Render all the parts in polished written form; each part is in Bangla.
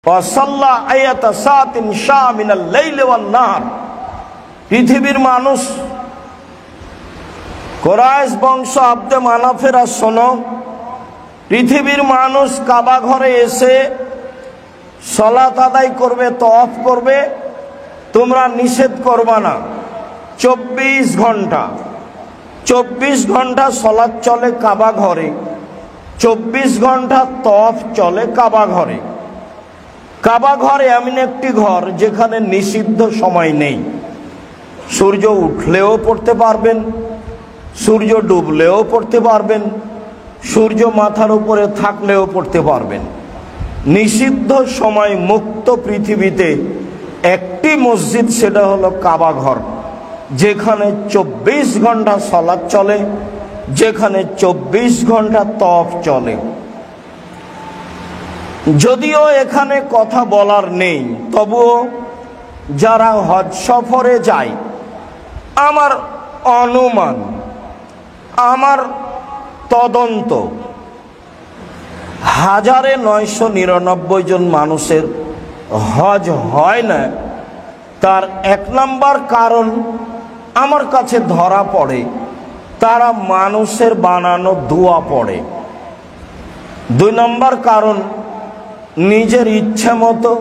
ওয়াসাল্লা আয়াতা সাতিন শামিনাল লাইলি ওয়ান নাহার। পৃথিবীর মানুষ, কুরাইশ বংশ আব্দে মানাফেরা শোনো, পৃথিবীর মানুষ কাবা ঘরে এসে সালাত আদায় করবে, তওয়াফ করবে, তোমরা নিষেধ করবা না। 24 ঘন্টা 24 ঘন্টা সালাত চলে কাবা ঘরে, 24 ঘন্টা তওয়াফ চলে কাবা ঘরে। কাবা ঘর এমন একটি ঘর যেখানে নিষিদ্ধ সময় নেই। সূর্য উঠলেও পড়তে পারবেন, সূর্য ডুবলেও পড়তে পারবেন, সূর্য মাথার উপরে থাকলেও পড়তে পারবেন। নিষিদ্ধ সময় মুক্ত পৃথিবীতে একটি মসজিদ, সেটা হলো কাবা ঘর, যেখানে 24 ঘন্টা সালাত চলে, যেখানে 24 ঘন্টা তওয়াফ চলে। যদিও এখানে কথা বলার নেই, তবুও যারা হজ সফরে যায়, আমার অনুমান, আমার তদন্ত, 1999 জন মানুষের হজ হয় না। তার 1 নম্বর কারণ আমার কাছে ধরা পড়ে, তারা মানুষের বানানো দোয়া পড়ে। 2 নম্বর কারণ, নিজের ইচ্ছা মতো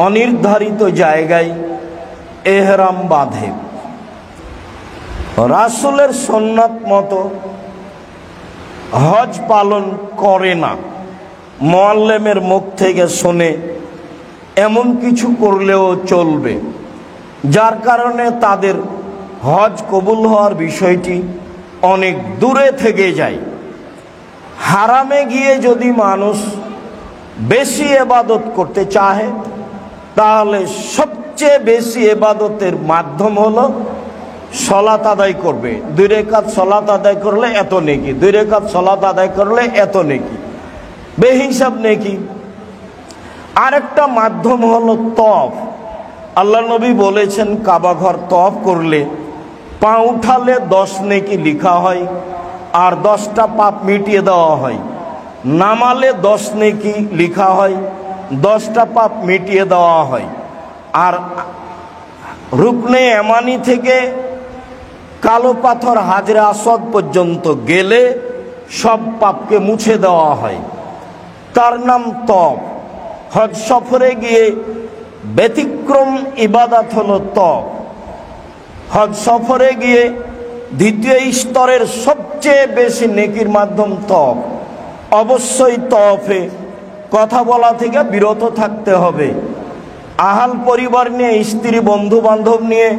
অনির্ধারিত জায়গায় এহরাম বাঁধে, রাসূলের সুন্নাত মতো হজ পালন করে না। মুআল্লিমের মুখ থেকে শুনে এমন কিছু করলেও চলবে, যার কারণে তাদের হজ কবুল হওয়ার বিষয়টি অনেক দূরে থেকে যায়। হারামে গিয়ে যদি মানুষ বেশি ইবাদত করতে চায়, তাহলে সবচেয়ে বেশি ইবাদতের মাধ্যম হলো সালাত আদায় করবে। 2 রাকাত সালাত আদায় করলে এত নেকি, 2 রাকাত সালাত আদায় করলে এত নেকি, বেহিসাব নেকি। আরেকটা মাধ্যম হলো তওয়াফ। আল্লাহ নবী বলেছেন, কাবা ঘর তওয়াফ করলে পা উঠালে 10 নেকি লেখা হয়, আর 10টা পাপ মিটিয়ে দেওয়া হয়। নামালে 10 নেকি লেখা হয়, 10টা পাপ মিটিয়ে দেওয়া হয়। আর রুকনে ইয়ামানি থেকে কালো পাথর হাজরে আসওয়াদ পর্যন্ত গেলে সব পাপকে মুছে দেওয়া হয়। তার নাম তওয়াফ। হজ সফরে গিয়ে ব্যতিক্রম ইবাদত হলো তওয়াফ। হজ সফরে গিয়ে দ্বিতীয় স্তরের সবচেয়ে বেশি নেকির মাধ্যম তওয়াফ। অবশ্যই তওয়াফে কথা বলা থেকে বিরত থাকতে হবে। আহাল পরিবার নিয়ে, স্ত্রী বন্ধু বান্ধব নিয়ে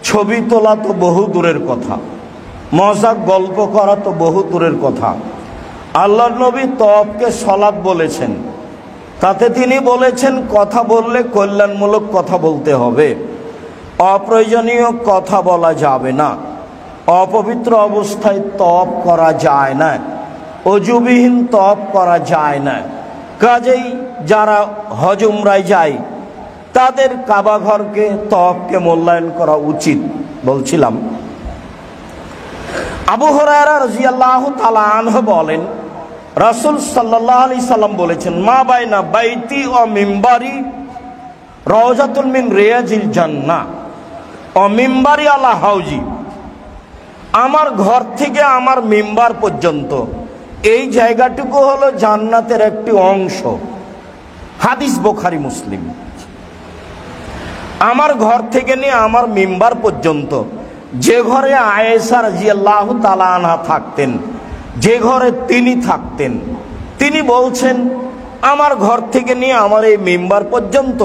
ছবি তোলা তো বহু দূরের কথা, মজাক গল্প করা তো বহু দূরের কথা। আল্লাহর নবী তওয়াফকে সালাত বলেছেন, তাতে তিনি বলেছেন কথা বললে কল্যাণমূলক কথা বলতে হবে, অপ্রয়োজনীয় কথা বলা যাবে না, অপবিত্র অবস্থায় তওয়াফ করা যায় না, অজুবিহীন তওয়াফ করা যায় না। কাজেই যারা হজ উমরায় যায় তাদের কাবা ঘরকে, তওয়াফকে মূল্যায়ন করা উচিত। বলছিলাম, আবু হুরায়রা রাদিয়াল্লাহু তাআলা আনহু বলেন, রাসূল সাল্লাল্লাহু আলাইহি সাল্লাম বলেছেন, মা বাইনা বাইতি ওয়া মিম্বারি রাওজাতুন মিন রিয়াজিল জান্নাহ ওয়া মিম্বারি আলা হাউজি। আমার ঘর থেকে আমার মিম্বার পর্যন্ত এই জায়গাটুকু হলো জান্নাতের একটি অংশ। হাদিস বুখারী মুসলিম। আমার ঘর থেকে নিয়ে আমার মিম্বার পর্যন্ত, যে ঘরে আয়েশা রাদিয়াল্লাহু তাআলা আনহা থাকতেন, যে ঘরে তিনি থাকতেন, তিনি বলছেন, আমার ঘর থেকে নিয়ে আমার এই মিম্বার পর্যন্ত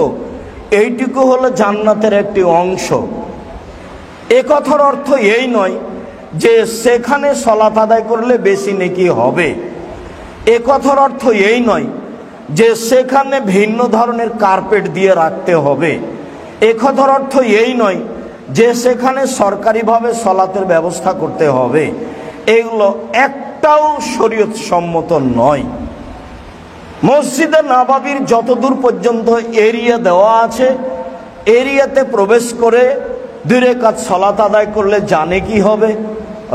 এইটুকু হলো জান্নাতের একটি অংশ। এ কথার অর্থ এই নয় যে সেখানে সালাত আদায় করলে বেশি নেকি হবে। এ কথার অর্থ এই নয় যে সেখানে ভিন্ন ধরনের কার্পেট দিয়ে রাখতে হবে। এ কথার অর্থ এই নয় যে সেখানে সরকারিভাবে সালাতের ব্যবস্থা করতে হবে। এগুলো একটাও শরীয়ত সম্মত নয়। মসজিদে নববীর যতদূর পর্যন্ত এরিয়া দেওয়া আছে, এরিয়াতে প্রবেশ করে 2 রাকাত সালাত আদায় করলে জানে কি হবে,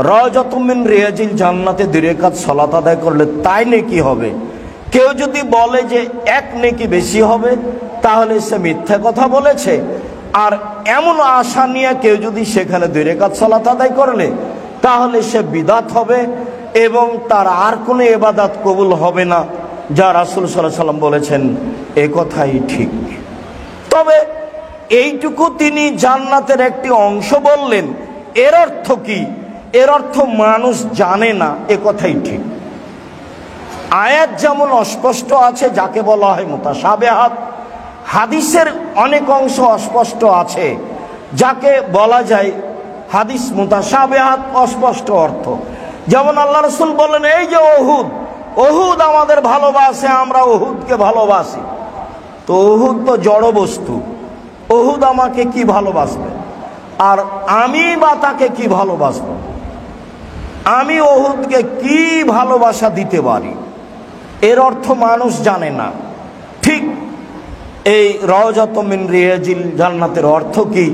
রাওজাতুম মিন রিয়াজিল জান্নাতে 2 রাকাত সালাত আদায় করলে তাই নেকি হবে। কেউ যদি বলে যে এক নেকি বেশি হবে, তাহলে সে মিথ্যা কথা বলেছে। আর এমন আশা নিয়ে কেউ যদি সেখানে 2 রাকাত সালাত আদায় করলে, তাহলে সে বিদআত হবে এবং তার আর কোনো ইবাদত কবুল হবে না, যা রাসূল সাল্লাল্লাহু আলাইহি ওয়াসাল্লাম বলেছেন এ কথাই ঠিক। তবে এইটুকু তিনি জান্নাতের একটি অংশ বললেন, এর অর্থ কি? এর অর্থ মানুষ জানে না, এ কথাই ঠিক। আয়াত যেমন অস্পষ্ট আছে, যাকে বলা হয় মুতাশাবিহাত, হাদিসের অনেক অংশ অস্পষ্ট আছে, যাকে বলা যায় হাদিস মুতাশাবিহাত, অস্পষ্ট অর্থ। যেমন আল্লাহ রাসূল বলেন, এই যে ওহুদ আমাদের ভালোবাসে, আমরা ওহুদকে ভালোবাসি। তো ওহুদ তো জড় বস্তু, ওহুদ আমাকে কি ভালোবাসবে, আর আমি বা তাকে কি ভালোবাসবো? আমি ওহুদকে কি ভালোবাসা দিতে পারি? এর অর্থ মানুষ জানে না। ঠিক এই রাওজাতুম মিন রিয়াজিল জান্নাতের অর্থ কি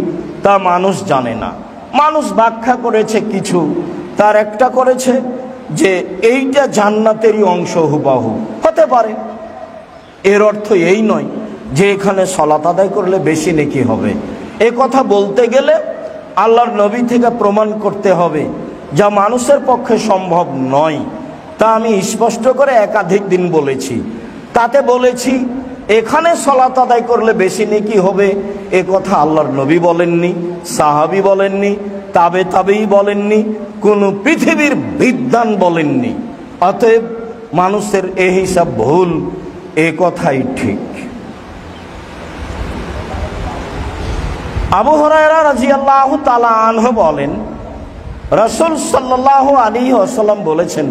তা মানুষ জানে না। মানুষ ব্যাখ্যা করেছে কিছু, তার একটা করেছে যে এইটা জান্নাতেরই অংশ, হুবাহু হতে পারে। এর অর্থ এই নয় যে এখানে সালাত আদায় করলে বেশি নেকি হবে। এ কথা বলতে গেলে আল্লাহর নবী থেকে প্রমাণ করতে হবে, যা মানুষের পক্ষে সম্ভব নয়। তা আমি স্পষ্ট করে একাধিক দিন বলেছি। তাতে বলেছি এখানে সালাত আদায় করলে বেশি নেকি হবে, এ কথা আল্লাহর নবী বলেননি, সাহাবী বলেননি, তাবেই বলেননি, কোন পৃথিবীর বিদ্বান বলেননি। অতএব মানুষের এই হিসাব ভুল, এ কথাই ঠিক। আবু হুরায়রা রাদিয়াল্লাহু তাআলা আনহু বলেন, রাসূল সাল্লাল্লাহু আলাইহি ওয়াসাল্লাম বলেছেন,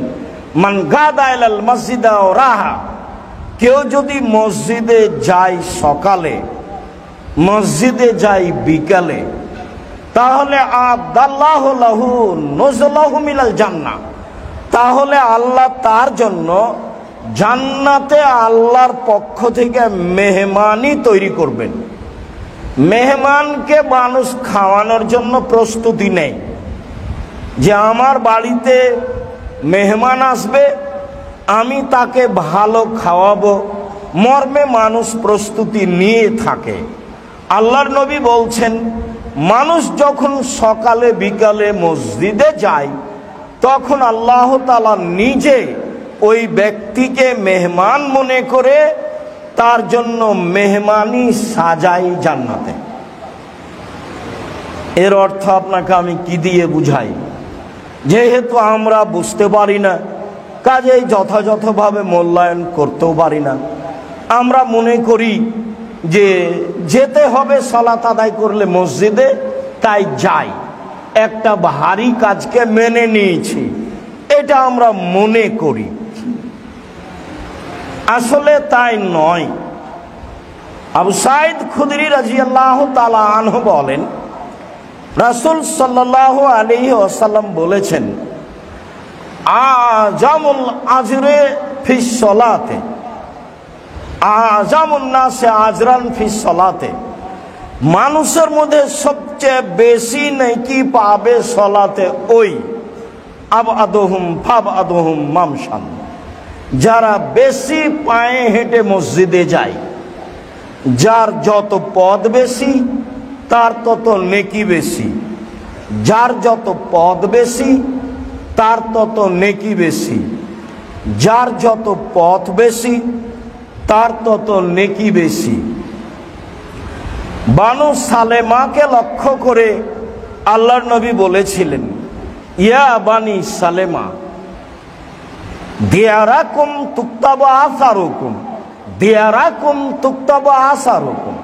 মান গাদা ইলাল মসজিদা ওয়া রাহা, কেউ যদি মসজিদে যায় সকালে, মসজিদে যায় বিকালে, তাহলে আদাল্লাহু লাহু নুজুলাহু মিনাল জান্নাহ, তাহলে আল্লাহ তার জন্য জান্নাতে আল্লাহর পক্ষ থেকে মেহমানি তৈরি করবেন। মেহমানকে মানুষ খাওয়ানোর জন্য প্রস্তুতি নেয়, যে আমার বাড়িতে মেহমান আসবে, আমি তাকে ভালো খাওয়াবো মর্মে মানুষ প্রস্তুতি নিয়ে থাকে। আল্লাহর নবী বলছেন, মানুষ যখন সকালে বিকালে মসজিদে যায়, তখন আল্লাহ তাআলা নিজে ওই ব্যক্তিকে মেহমান মনে করে তার জন্য মেহমানি সাজাই জান্নাতে। এর অর্থ আপনাকে আমি কি দিয়ে বুঝাই? যেহেতু আমরা বুঝতে পারি না, কাজেই যথাযথভাবে মূল্যায়ন করতেও পারি না। আমরা মনে করি যে যেতে হবে সালাত আদায় করলে মসজিদে, তাই যাই, একটা ভারী কাজকে মেনে নিয়েছি, এটা আমরা মনে করি। আসলে তাই নয়। আবু সাঈদ খুদরি রাদিয়াল্লাহু তাআলা আনহু বলেন, রাসূল সাল্লাল্লাহু আলাইহি ওয়াসাল্লাম বলেছেন, আজামুল আজরে ফিস সালাতে, আজামুন নাসে আজরান ফিস সালাতে, মানুষের মধ্যে সবচেয়ে বেশি নেকি পাবে সালাতে ওই আবআদুহুম ফাবআদুহুম মামশান, যারা বেশি পায়ে হেঁটে মসজিদে যায়। যার যত পথ বেশি তার তত নেকি বেশি, যার যত পথ বেশি তার তত নেকি বেশি, যার যত পথ বেশি তার তত নেকি বেশি। বানু সালেমাকে লক্ষ্য করে আল্লাহর নবী বলেছিলেন, ইয়া বানি সালেমা দিয়ারাকুম তুকতাবু আসারুকুম, দিয়ারাকুম তুকতাবু আসারুকুম,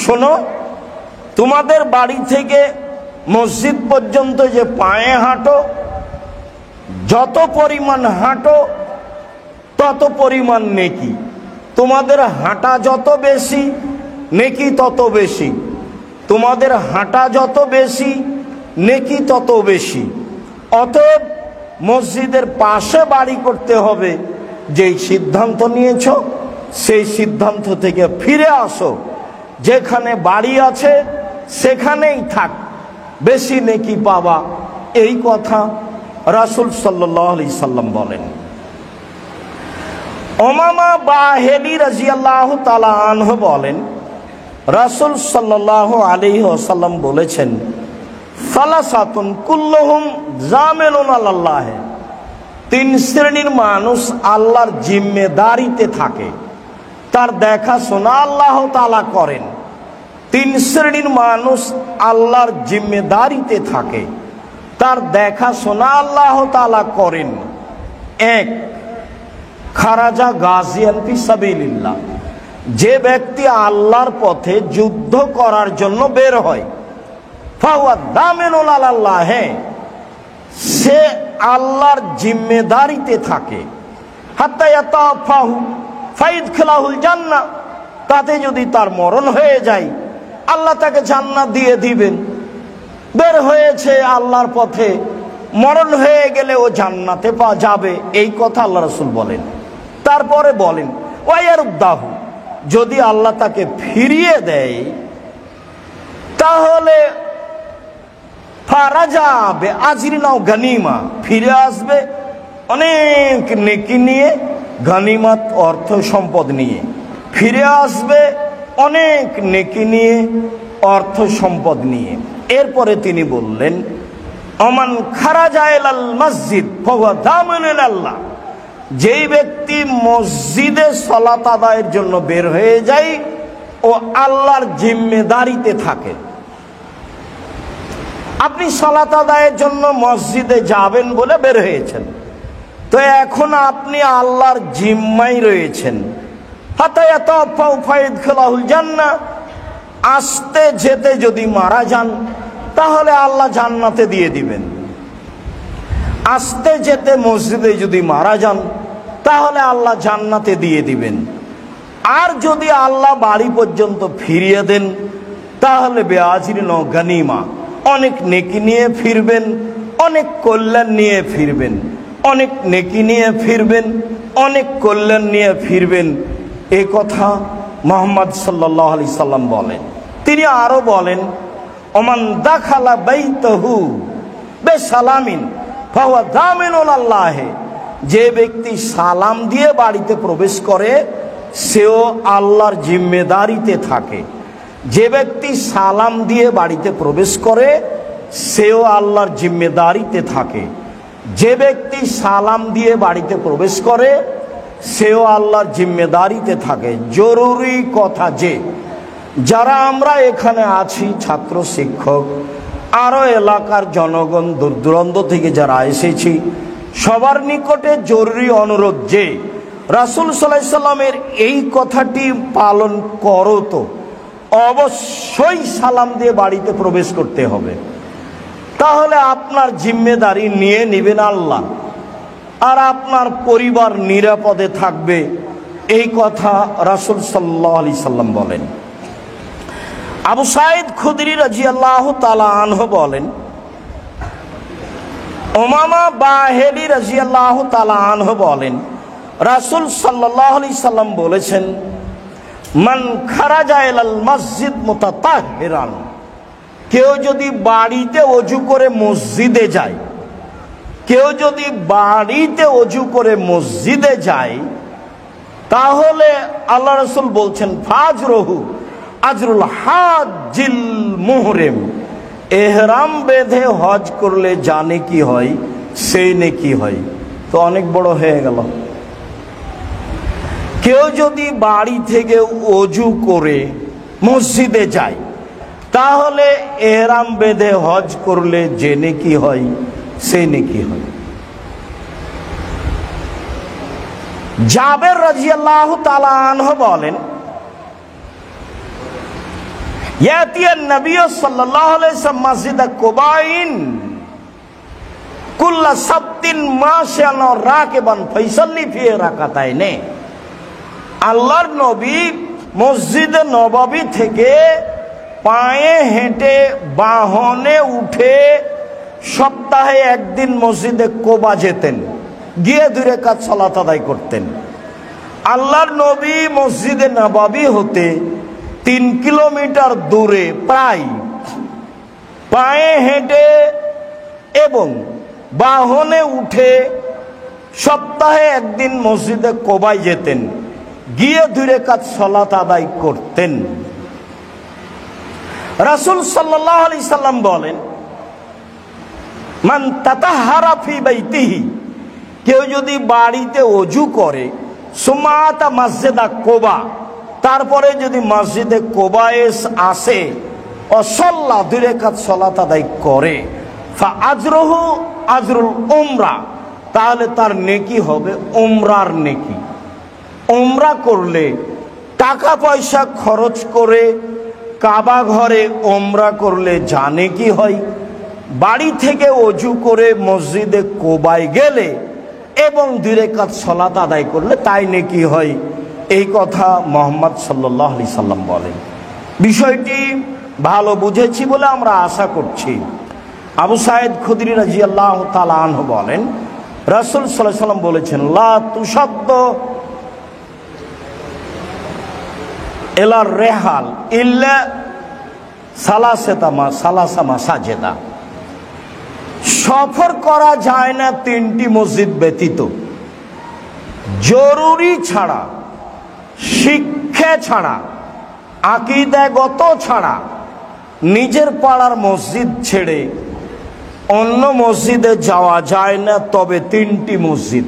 শোনো, তোমাদের বাড়ি থেকে মসজিদ পর্যন্ত যে পায়ে হাঁটো, যত পরিমাণ হাঁটো তত পরিমাণ নেকি। তোমাদের হাঁটা যত বেশি নেকি তত বেশি, তোমাদের হাঁটা যত বেশি নেকি তত বেশি। অতএব মসজিদের পাশে বাড়ি করতে হবে, যেই সিদ্ধান্ত নিয়েছ সেই সিদ্ধান্ত থেকে ফিরে আসো। যেখানে বাড়ি আছে সেখানেই থাক, বেশি নেকি পাবা। এই কথা রাসূল সাল্লাল্লাহু আলাইহি সাল্লাম বলেন। উমামা বাহিলি রাদিয়াল্লাহু তাআলা আনহু বলেন, রাসূল সাল্লাল্লাহু আলাইহি ওয়াসাল্লাম বলেছেন, সালাসাতুন কুল্লুহুম জামিলুন আলাল্লাহ, তিন শ্রেণীর মানুষ আল্লাহর জিম্মেদারিতে থাকে, তার দেখাশোনা আল্লাহ তাআলা করেন। তিন শ্রেণীর মানুষ আল্লাহর জিম্মেদারিতে থাকে, তার দেখাশোনা আল্লাহ তাআলা করেন। এক, খারাজা গাজিয়ান ফি সাবিলিল্লাহ, যে ব্যক্তি আল্লাহর পথে যুদ্ধ করার জন্য বের হয়, ফাহুয়া দামিনুল আলাল্লাহ, সে আল্লাহর জিম্মেদারিতে থাকে। হাত্তা ইয়াতাফাহু ফাইদখিলাহুল জান্নাহ, তাতে যদি তার মরণ হয়ে যায় আল্লাহ তাকে জান্নাত দিয়ে দিবেন। বের হয়েছে আল্লাহর পথে, মরণ হয়ে গেলে ও জান্নাতে যাবে, এই কথা আল্লাহ রাসূল বলেন। তারপরে বলেন ওয়ায়ারুদ্দাহু, যদি আল্লাহ তাকে ফিরিয়ে দেয় তাহলে ফারাজাবে আজরিনাও গানিমা, ফিরে আসবে অনেক নেকি নিয়ে, গানিমাত অর্থ সম্পদ নিয়ে ফিরে আসবে, অনেক নেকি নিয়ে, অর্থ সম্পদ নিয়ে। এরপরে তিনি বললেন, ওমান খারাজা ইলাল মসজিদ ফাহুয়া দামিনুন আল্লাহ, যেই ব্যক্তি মসজিদে সালাত আদায়ের জন্য বের হয়ে যায় ও আল্লাহর জিম্মেদারিতে থাকে। আপনি সালাত আদায়ের জন্য মসজিদে যাবেন বলে বের হয়েছেন, তো এখন আপনি আল্লাহর জিম্মায় রয়েছেন। হাত্তা ইয়াতাফাহু ফাইদখিলাহুল জান্নাহ, আসতে যেতে যদি মারা যান তাহলে আল্লাহ জান্নাতে দিয়ে দিবেন। আসতে যেতে মসজিদে যদি মারা যান তাহলে আল্লাহ জান্নাতে দিয়ে দিবেন। আর যদি আল্লাহ বাড়ি পর্যন্ত ফিরিয়ে দেন তাহলে বেআজরিন গানিমা, অনেক নেকি নিয়ে ফিরবেন, অনেক কল্যাণ নিয়ে ফিরবেন, অনেক নেকি নিয়ে ফিরবেন, অনেক কল্যাণ নিয়ে ফিরবেন। এ কথা মুহাম্মদ সাল্লাল্লাহু আলাইহি সাল্লাম বলেন। তিনি আরো বলেন, ওমান দাখালা বাইতাহু বিসালামিন ফাহুয়া দামিনুন আল্লাহ, যে ব্যক্তি সালাম দিয়ে বাড়িতে প্রবেশ করে সেও আল্লাহর জিম্মেদারিতে থাকে। যে ব্যক্তি সালাম দিয়ে বাড়িতে প্রবেশ করে সেও আল্লাহর জিম্মেদারিতে থাকে। যে ব্যক্তি সালাম দিয়ে বাড়িতে প্রবেশ করে সেও আল্লাহর জিম্মেদারিতে থাকে। জরুরি কথা যে যারা আমরা এখানে আছি, ছাত্র শিক্ষক, আরো এলাকার জনগণ, দূর দূরান্ত থেকে যারা এসেছি, সবার নিকটে জরুরি অনুরোধ যে রাসূল সাল্লাল্লাহু আলাইহি সাল্লামের এই কথাটি পালন করো, তো অবশ্যই সালাম দিয়ে বাড়িতে প্রবেশ করতে হবে। তাহলে আপনার জিম্মেদারি নিয়ে নেবেন আল্লাহ, আর আপনার পরিবার নিরাপদে থাকবে, এই কথা রাসূল সাল্লাল্লাহু আলাইহি সাল্লাম বলেন। আবু সাঈদ খুদরি রাদিয়াল্লাহু তাআলা আনহু বলেন, উমামা বাহিলি রাদিয়াল্লাহু তাআলা আনহু বলেন, রাসূল সাল্লাল্লাহু আলাইহি সাল্লাম বলেছেন, মান খারাজা ইলাল মসজিদ মুতাতাহহিরান, কেউ যদি বাড়িতে ওযু করে মসজিদে যায়, কেউ যদি বাড়িতে ওযু করে মসজিদে যায়, তাহলে আল্লাহ রাসূল বলছেন, ফাজরুহু আজরুল হাজ্জিল মুহরিম, ইহরাম বেঁধে হজ করলে জানে কি হয় সেই নেকি হয়। তো অনেক বড় হয়ে গেল। কেউ যদি বাড়ি থেকে ওযু করে মসজিদে যায় তাহলে ইহরাম বেঁধে হজ করলে যে নেকি হয় সেই নেকি হয়। জাবের রাদিয়াল্লাহু তাআলা আনহু বলেন, ইয়াতিয়ান নবী সাল্লাল্লাহু আলাইহি ওয়াসাল্লাম মসজিদ কুবাইন কুল্লা সাবতিন মাশান রাকিবান ফাইসাল্লি ফি রাকাতাইনে, আল্লাহর নবী মসজিদে নববী থেকে পায়ে হেঁটে বাহনে উঠে সপ্তাহে একদিন মসজিদে কোবা যেতেন, গিয়ে 2 রাকাত সালাত আদায় করতেন। আল্লাহর নবী মসজিদে নববী হতে 3 কিলোমিটার দূরে প্রায় পায়ে হেঁটে এবং বাহনে উঠে সপ্তাহে একদিন মসজিদে কোবায় যেতেন, গিয়ে 2 রাকাত সালাত আদায় করতেন। রাসূল সাল্লাল্লাহু আলাইহি সাল্লাম বলেন, মান তাতাহহারা ফি বাইতিহি, কেউ যদি বাড়িতে ওযু করে, সুম্মা আতা মসজিদা কোবা, তারপরে যদি মসজিদে কোবায় আসে, ও সাল্লা 2 রাকাত সালাত আদায় করে, ফা আজরুহু আজরুল উমরা, তাহলে তার নেকি হবে উমরার নেকি। উমরা করলে টাকা পয়সা খরচ করে কাবা ঘরে উমরা করলে জানে কি হয়, বাড়ি থেকে ওযু করে মসজিদে কোবায় গেলে এবং 2 রাকাত সালাত আদায় করলে তাই নেকি হয়। এই কথা মুহাম্মদ সাল্লাল্লাহু আলাইহি সাল্লাম বলেন। বিষয়টি ভালো বুঝেছি বলে আমরা আশা করছি। আবু সাঈদ খুদরি রাদিয়াল্লাহু তাআলা আনহু বলেন, রাসূল সাল্লাল্লাহু আলাইহি সাল্লাম বলেছেন, লা তুসাদ্দু ইলা রিহাল ইল্লা সালাসা মাসাজিদা, সফর করা যায় না 3টি মসজিদ ব্যতীত, জরুরি ছাড়া, শিক্ষা ছাড়া, আকীদাগত ছাড়া, নিজের পাড়ার মসজিদ ছেড়ে অন্য মসজিদে যাওয়া যায় না, তবে 3টি মসজিদ।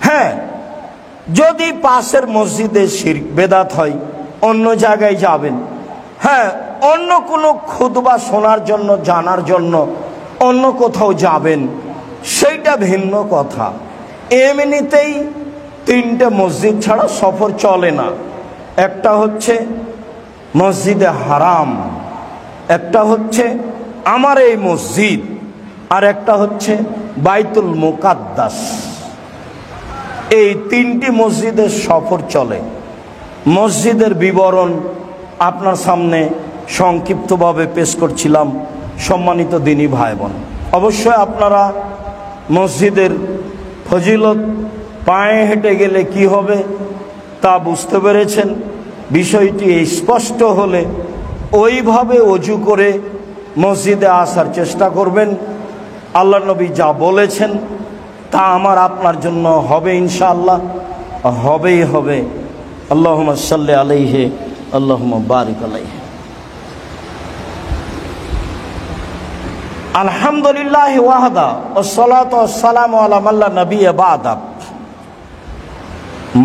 হ্যাঁ, যদি পাশের মসজিদে শিরক বেদাত হয় অন্য জায়গায় যাবেন। হ্যাঁ, অন্য কোনো খুতবা শোনার জন্য, জানার জন্য অন্য কোথাও যাবেন, সেইটা ভিন্ন কথা। এমনিতেই 3টে মসজিদ ছাড়া সফর চলে না। একটা হচ্ছে মসজিদে হারাম, একটা হচ্ছে আমার এই মসজিদ, আর একটা হচ্ছে বাইতুল মুকাদ্দাস। এই 3টি মসজিদের সফর চলে। মসজিদের বিবরণ আপনার সামনে সংক্ষিপ্তভাবে পেশ করছিলাম। সম্মানিত দিনী ভাই বোন, অবশ্যই আপনারা মসজিদের ফজিলত পায়ে হেঁটে গেলে কি হবে তা বুঝতে পেরেছেন। বিষয়টি স্পষ্ট হলে ওইভাবে ওযু করে মসজিদে আসার চেষ্টা করবেন। আল্লাহ নবী যা বলেছেন তা আমার আপনার জন্য হবে ইনশাআল্লাহ, হবেই হবে। আল্লাহুম্মা সাল্লি আলাইহি, আল্লাহুম্মা বারিক আলাইহি। আলহামদুলিল্লাহ ওয়াহদা, ওয়াসসালাতু ওয়াসসালামু আলা মান লা নাবিয়্যা বা'দা।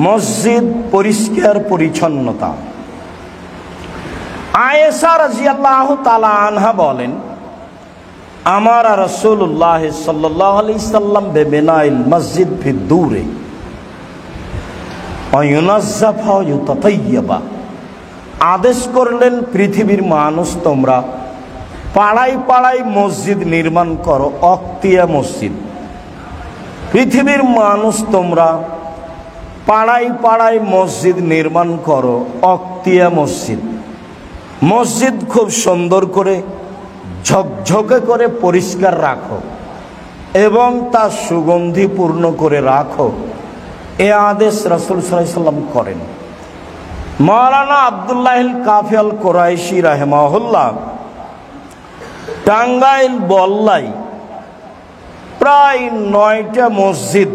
মসজিদ পরিষ্কার পরিচ্ছন্নতা। আয়েশা রাদিয়াল্লাহু তাআলা আনহা বলেন, আমার রাসূলুল্লাহ সাল্লাল্লাহু আলাইহি সাল্লাম বিবিনাইল মসজিদ ফি দূরে ওয়া ইউনাজ্জাফা ওয়া ইউতাতায়্যাবা, আদেশ করলেন পৃথিবীর মানুষ তোমরা পাড়ায় পাড়ায় মসজিদ নির্মাণ করো, অক্তিয়া মসজিদ। পৃথিবীর মানুষ তোমরা পাড়ায় পাড়ায় মসজিদ নির্মাণ করো, অক্তিয়া মসজিদ। মসজিদ খুব সুন্দর করে ঝকঝকে করে পরিষ্কার রাখো এবং তা সুগন্ধিপূর্ণ করে রাখো। এ আদেশ রাসূল সাল্লাল্লাহু আলাইহি সাল্লাম করেন। মাওলানা আব্দুল্লাহিল কাফি আল কুরাইশি রাহিমাহুল্লাহ টাঙ্গাইল বল্লাই প্রায় 9টা মসজিদ,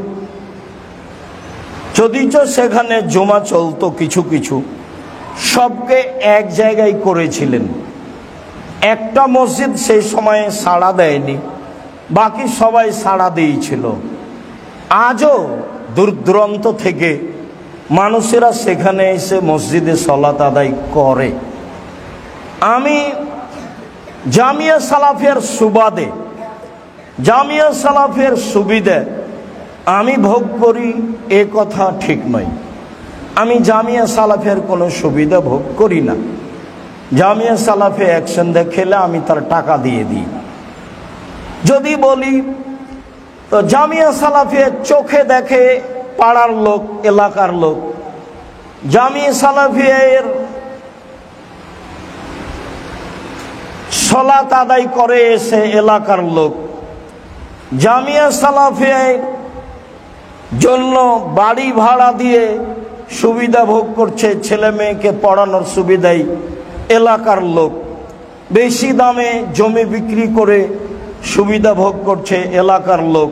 যদিচ সেখানে জুমা চলতো কিছু কিছু, সবকে এক জায়গায় করেছিলেন। একটা মসজিদ সেই সময়ে সাড়া দেয়নি, বাকি সবাই সাড়া দিয়েছিল। আজও দূর দূরান্ত থেকে মানুষেরা সেখানে এসে মসজিদে সালাত আদায় করে। আমি জামিয়া সালাফিয়ার সুবাদে, জামিয়া সালাফিয়ার সুবিধে আমি ভোগ করি এ কথা ঠিক নয়। আমি জামিয়া সালাফিয়ার কোনো সুবিধা ভোগ করি না। জামিয়া সালাফে অ্যাকশন দেখলে আমি তার টাকা দিয়ে দিই। যদি বলি তো জামিয়া সালাফিয়া চোখে দেখে পাড়ার লোক, এলাকার লোক। জামিয়া সালাফিয়ার সালাত আদায় করে এসে এলাকার লোক। জামিয়া সালাফিয়ার জন্য বাড়ি ভাড়া দিয়ে সুবিধা ভোগ করছে, ছেলে মেয়েকে পড়ানোর সুবিধাই এলাকার লোক। বেশি দামে জমি বিক্রি করে সুবিধা ভোগ করছে এলাকার লোক।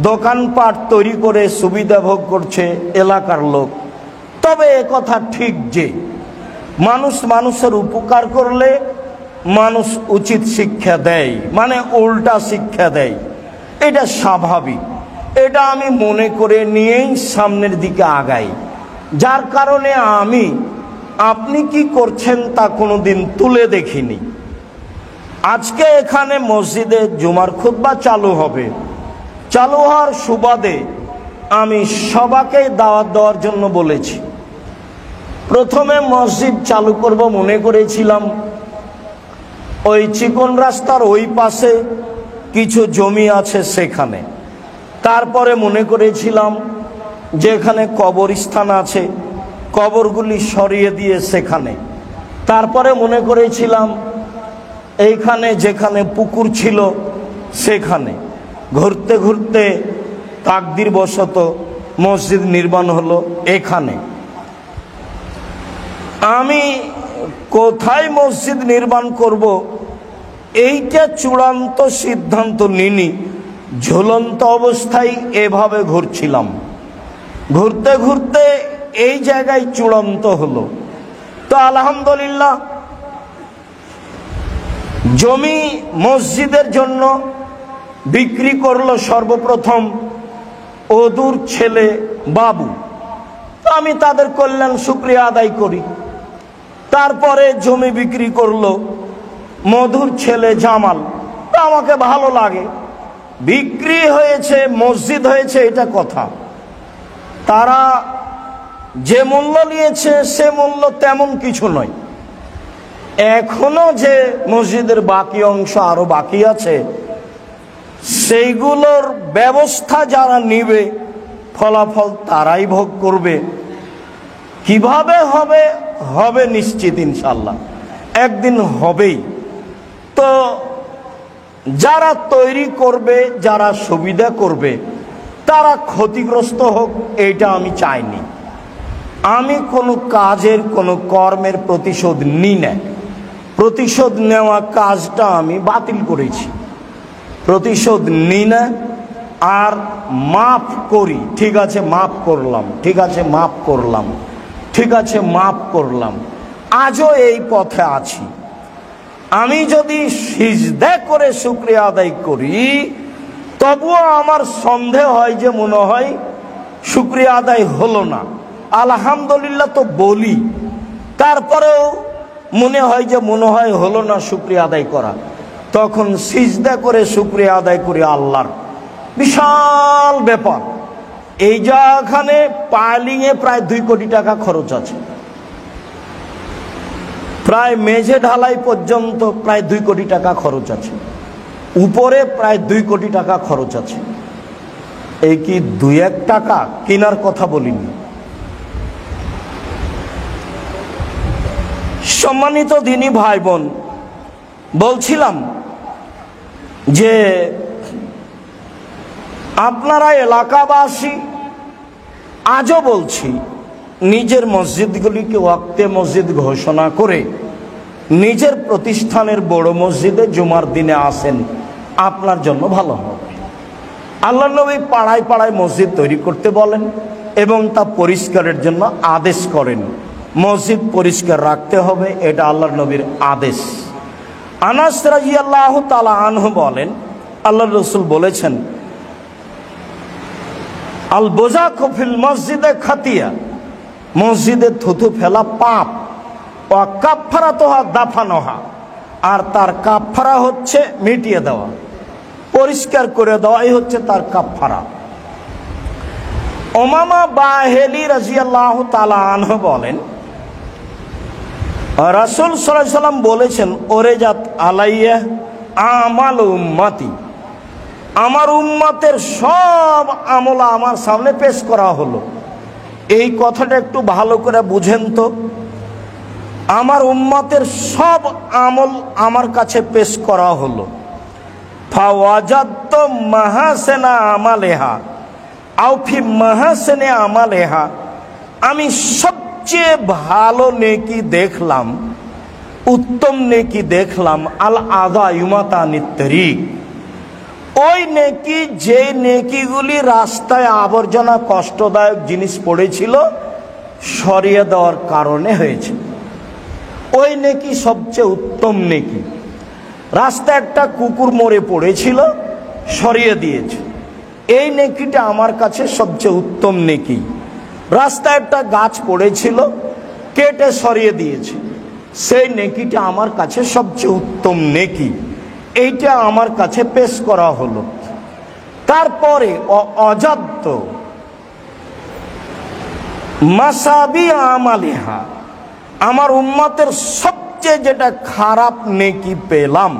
দোকানপাট তৈরি করে সুবিধা ভোগ করছে এলাকার লোক। তবে কথা ঠিক যে মানুষ মানুষের উপকার করলে মানুষ উচিত শিক্ষা দেয়, মানে উল্টা শিক্ষা দেয়, এটা স্বাভাবিক। এটা আমি মনে করে নিয়েই সামনের দিকে আগাই, যার কারণে আমি আপনি কি করছেন তা কোনোদিন তুলে দেখিনি। আজকে এখানে মসজিদে জুমার খুতবা চালু হবে, চালু হওয়ার সুবাদে আমি সবাইকে দাওয়াত দেওয়ার জন্য বলেছি। প্রথমে মসজিদ চালু করব মনে করেছিলাম ওই চিকন রাস্তার ওই পাশে কিছু জমি আছে সেখানে। তারপরে মনে করেছিলাম যে এখানে কবরস্থান আছে, কবরগুলি সরিয়ে দিয়ে সেখানে। তারপরে মনে করেছিলাম এইখানে যেখানে পুকুর ছিল সেখানে। ঘুরতে ঘুরতে তাকদির বশত মসজিদ নির্মাণ হলো এখানে। আমি কোথায় মসজিদ নির্মাণ করব এইটা চূড়ান্ত সিদ্ধান্ত নিনি, ঝুলন্ত অবস্থায় এভাবে ঘুরছিলাম। ঘুরতে ঘুরতে এই জায়গায় চূড়ান্ত হলো। তো আলহামদুলিল্লাহ, জমি মসজিদের জন্য বিক্রি করলো সর্বপ্রথম ওদুর ছেলে বাবু। তো আমি তাদের কল্যাণ শুকরিয়া আদায় করি। তারপরে জমি বিক্রি করলো মধুর ছেলে জামাল। তো আমাকে ভালো লাগে, বিক্রি হয়েছে মসজিদ হয়েছে এটা কথা। তারা যে মূল্য নিয়েছে সে মূল্য তেমন কিছু নয়। এখনো যে মসজিদের বাকি অংশ আরো বাকি আছে সেইগুলোর ব্যবস্থা যারা নিবে ফলাফল তারাই ভোগ করবে। কিভাবে হবে হবে নিশ্চিত ইনশাল্লাহ, একদিন হবেই। তো যারা তৈরি করবে, যারা সুবিধা করবে তারা ক্ষতিগ্রস্ত হোক এইটা আমি চাইনি। আমি কোনো কাজের কোনো কর্মের প্রতিশোধ নিই না। প্রতিশোধ নেওয়া কাজটা আমি বাতিল করেছি, প্রতিশোধ নিই না। আর মাফ করি, ঠিক আছে মাফ করলাম, ঠিক আছে মাফ করলাম, ঠিক আছে মাফ করলাম। আজও এই পথে আছি। আমি যদি সিজদা করে শুকরিয়া আদায় করি তবুও আমার সন্দেহ হয় যে মনে হয় শুকরিয়া আদায় হলো না। আলহামদুলিল্লাহ তো বলি, তারপরেও মনে হয় যে মনে হয় হলো না শুকরিয়া আদায় করা। তখন সিজদা করে শুকরিয়া আদায় করি আল্লাহর। বিশাল ব্যাপার। এই জায়গাখানে পাইলিংয়ে প্রায় 2 কোটি টাকা খরচ আছে, প্রায় মেঝে ঢালাই পর্যন্ত প্রায় 2 কোটি টাকা খরচ আছে, উপরে প্রায় 2 কোটি টাকা খরচ আছে। এই কি 2-1 টাকা কেনার কথা বলিনি। সম্মানিত দিনী ভাই বোন, বলছিলাম যে আপনারা এলাকাবাসী, আজও বলছি, নিজের মসজিদগুলিকে ওয়াক্তে মসজিদ ঘোষণা করে নিজের প্রতিষ্ঠানের বড় মসজিদে জুমার দিনে আসেন, আপনার জন্য ভালো হবে। আল্লাহ নবী পাড়ায় পাড়ায় মসজিদ তৈরি করতে বলেন এবং তা পরিষ্কারের জন্য আদেশ করেন। মসজিদ পরিষ্কার রাখতে হবে, এটা আল্লাহ নবীর আদেশ। আনাস রাদিয়াল্লাহু তাআলা আনহু বলেন, আল্লাহ রাসূল বলেছেন, আল বোজাকু ফিল মসজিদে খাতিয়া, মসজিদে থুতু ফেলা পাপ, ওয়া কাফফারাতুহা দাফানুহা, আর তার কাফফারা হচ্ছে মিটিয়ে দেওয়া, পরিষ্কার করে দেওয়াই হচ্ছে তার কাফফারা। উমামা বাহিলি রাদিয়াল্লাহু তাআলা আনহু বলেন, রাসূল সাল্লাল্লাহু আলাইহি সাল্লাম বলেছেন, ওরেজাত আলাইয়া আমাল উম্মতি, আমার উম্মতের সব আমল আমার সামনে পেশ করা হলো। এই কথাটা একটু ভালো করে বুঝেন তো। আমার উম্মতের সব আমল আমার কাছে পেশ করা হলো। ফাওয়াজাদতু মাহাসিনা আমালিহা আও ফি মাহাসিনি আমালিহা, আমি সবচেয়ে ভালো নেকি দেখলাম, উত্তম নেকি দেখলাম, আল আযা ইউমাতানিত তরিক, ওই নেকি, যে নেকিগুলি রাস্তায় আবর্জনা কষ্টদায়ক জিনিস পড়েছিল সরিয়ে দেওয়ার কারণে হয়েছে, ওই নেকি সবচেয়ে উত্তম নেকি। রাস্তায় একটা কুকুর মরে পড়েছিল, সরিয়ে দিয়েছে, এই নেকিটা আমার কাছে সবচেয়ে উত্তম নেকি। রাস্তায় একটা গাছ পড়েছিল, কেটে সরিয়ে দিয়েছে, সেই নেকিটা আমার কাছে সবচেয়ে উত্তম নেকি, এইটা আমার কাছে পেশ করা হলো। তারপরে অজাদ্য মাসাবি আমালিহা, আমার উম্মতের সবচেয়ে যেটা খারাপ নেকি পেলাম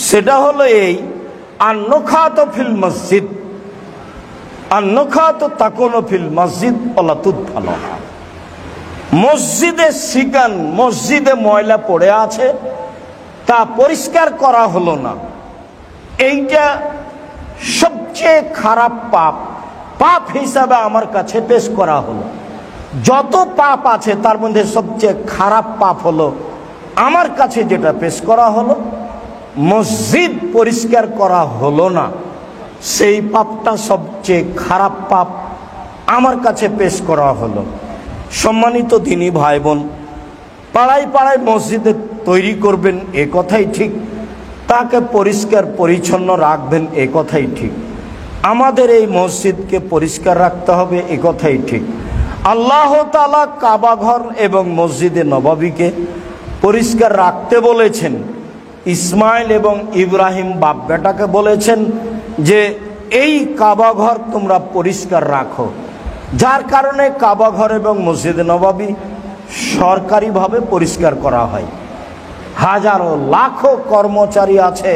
সেটা হলো এই আন্নখাত ফিল মসজিদ, আন্নখাত তাকুনু ফিল মসজিদ ওয়ালা তুদফালহা। মসজিদে শিকান, মসজিদে ময়লা পড়ে আছে, তা পরিষ্কার করা হলো না, এইটা সবচেয়ে খারাপ পাপ, পাপ হিসাবে আমার কাছে পেশ করা হলো। যত পাপ আছে তার মধ্যে সবচেয়ে খারাপ পাপ হলো আমার কাছে যেটা পেশ করা হলো, মসজিদ পরিষ্কার করা হলো না, সেই পাপটা সবচেয়ে খারাপ পাপ আমার কাছে পেশ করা হলো। সম্মানিত দিনী ভাই বোন, পাড়ায় পাড়ায় মসজিদে তৈরি করবেন এ কথাই ঠিক, তাকে পরিষ্কার পরিচ্ছন্ন রাখবেন এ কথাই ঠিক, আমাদের এই মসজিদকে পরিষ্কার রাখতে হবে এ কথাই ঠিক। আল্লাহ তাআলা কাবা ঘর এবং মসজিদে নববীকে পরিষ্কার রাখতে বলেছেন। ইসমাইল এবং ইব্রাহিম বাপ বেটাকে বলেছেন যে এই কাবা ঘর তোমরা পরিষ্কার রাখো, যার কারণে কাবা ঘর এবং মসজিদে নববী সরকারিভাবে পরিষ্কার করা হয়। হাজারো লাখো কর্মচারী আছে